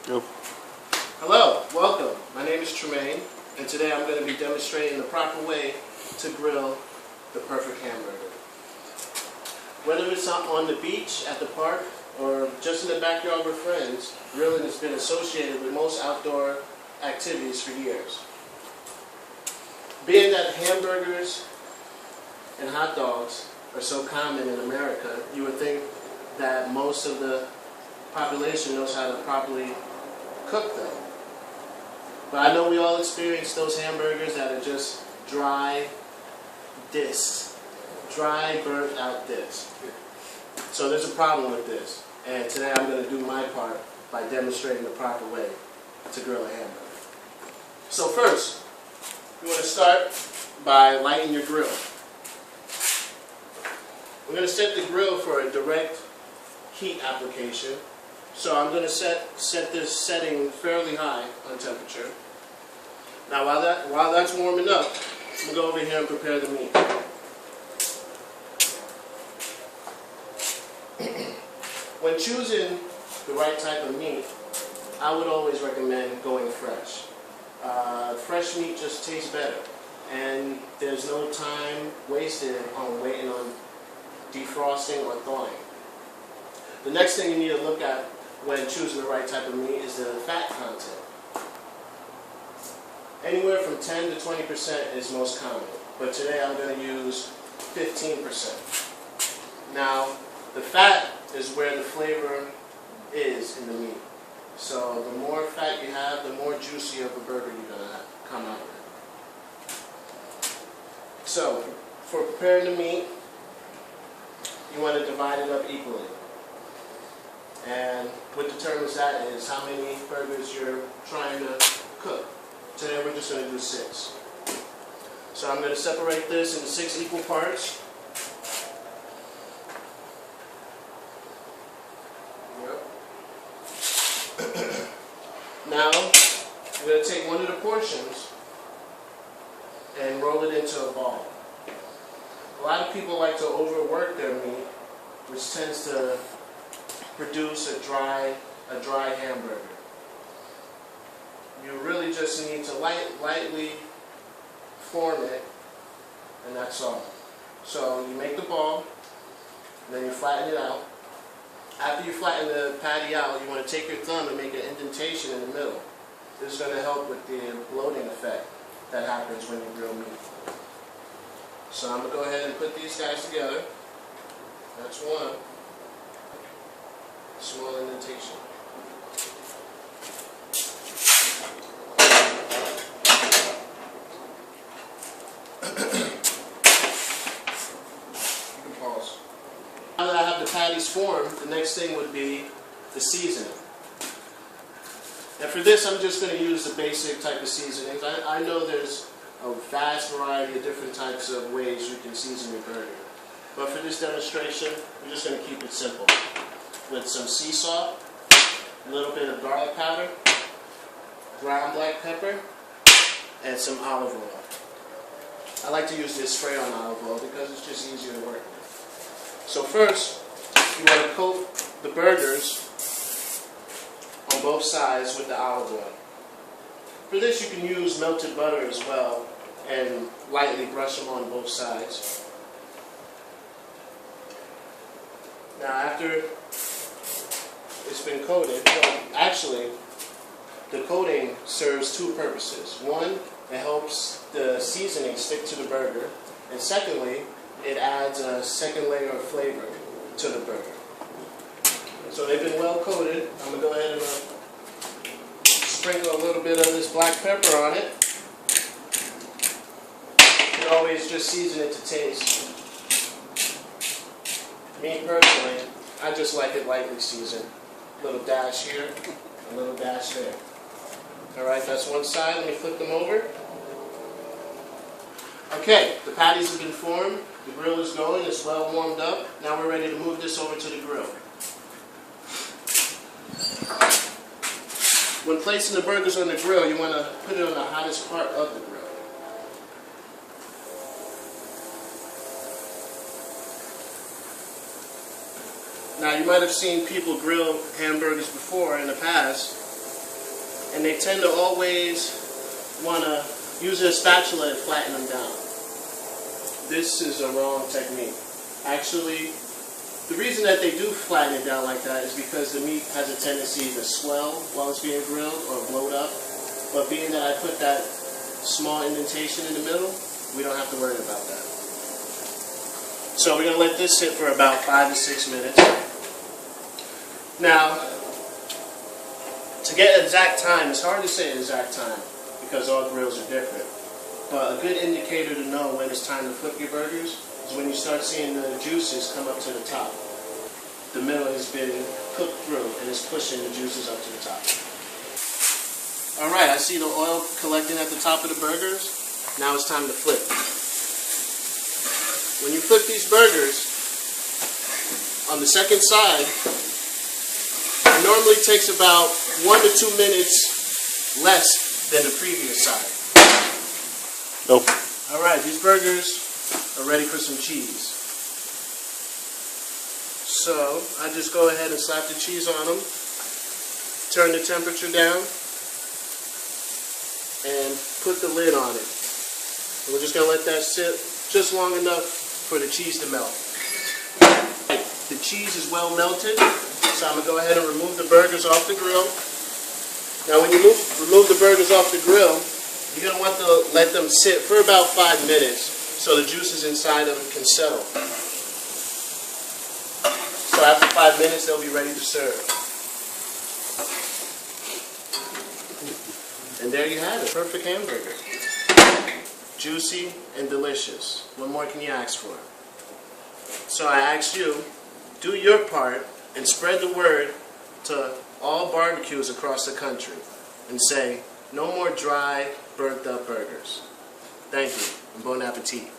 Go. Hello, welcome. My name is Tremaine, and today I'm going to be demonstrating the proper way to grill the perfect hamburger. Whether it's on the beach, at the park, or just in the backyard with friends, grilling has been associated with most outdoor activities for years. Being that hamburgers and hot dogs are so common in America, you would think that most of the population knows how to properly cook them. But I know we all experience those hamburgers that are just dry discs. Dry, burnt out discs. So there's a problem with this. And today I'm going to do my part by demonstrating the proper way to grill a hamburger. So first, you want to start by lighting your grill. We're going to set the grill for a direct heat application. So I'm going to set this setting fairly high on temperature. Now while that's warming up, I'm going to go over here and prepare the meat. When choosing the right type of meat, I would always recommend going fresh. Fresh meat just tastes better, and there's no time wasted on waiting on defrosting or thawing. The next thing you need to look at when choosing the right type of meat is the fat content. Anywhere from 10 to 20% is most common, but today I'm going to use 15%. Now, the fat is where the flavor is in the meat. So the more fat you have, the more juicy of a burger you're going to come out with. So, for preparing the meat, you want to divide it up equally. And what determines that is how many burgers you're trying to cook. Today we're just going to do 6. So I'm going to separate this into 6 equal parts. Now, I'm going to take one of the portions and roll it into a ball. A lot of people like to overwork their meat, which tends to produce a dry hamburger. You really just need to lightly form it, and that's all. So you make the ball, and then you flatten it out. After you flatten the patty out, you want to take your thumb and make an indentation in the middle. This is going to help with the bloating effect that happens when you grill meat. So I'm going to go ahead and put these guys together. That's one. Small indentation. You can pause. Now that I have the patties formed, the next thing would be the seasoning. And for this, I'm just going to use the basic type of seasonings. I know there's a vast variety of different types of ways you can season your burger. But for this demonstration, we're just going to keep it simple. With some sea salt, a little bit of garlic powder, ground black pepper, and some olive oil. I like to use this spray-on olive oil because it's just easier to work with. So first, you want to coat the burgers on both sides with the olive oil. For this, you can use melted butter as well and lightly brush them on both sides. Now after it's been coated, well, actually the coating serves 2 purposes. One, it helps the seasoning stick to the burger, and secondly, it adds a second layer of flavor to the burger. So they've been well coated. I'm going to go ahead and sprinkle a little bit of this black pepper on it. You can always just season it to taste. Me personally, I just like it lightly seasoned. A little dash here, a little dash there. Alright, that's one side. Let me flip them over. Okay, the patties have been formed. The grill is going. It's well warmed up. Now we're ready to move this over to the grill. When placing the burgers on the grill, you want to put it on the hottest part of the grill. Now you might have seen people grill hamburgers before in the past, and they tend to always want to use a spatula and flatten them down. This is a wrong technique. Actually, the reason that they do flatten it down like that is because the meat has a tendency to swell while it's being grilled or bloat up. But being that I put that small indentation in the middle, we don't have to worry about that. So we're going to let this sit for about 5 to 6 minutes. Now, to get exact time, it's hard to say exact time because all grills are different. But a good indicator to know when it's time to flip your burgers is when you start seeing the juices come up to the top. The middle has been cooked through and it's pushing the juices up to the top. Alright, I see the oil collecting at the top of the burgers. Now it's time to flip. When you flip these burgers, on the second side, it normally takes about 1 to 2 minutes less than the previous side. Nope. Alright, these burgers are ready for some cheese. So, I just go ahead and slap the cheese on them, turn the temperature down, and put the lid on it. And we're just going to let that sit just long enough for the cheese to melt. The cheese is well melted, so I'm going to go ahead and remove the burgers off the grill. Now when you remove the burgers off the grill, you're going to want to let them sit for about 5 minutes so the juices inside them can settle. So after 5 minutes, they'll be ready to serve. And there you have it, perfect hamburger. Juicy and delicious. What more can you ask for? So I asked you, do your part and spread the word to all barbecues across the country and say, no more dry, burnt up burgers. Thank you, and bon appetit.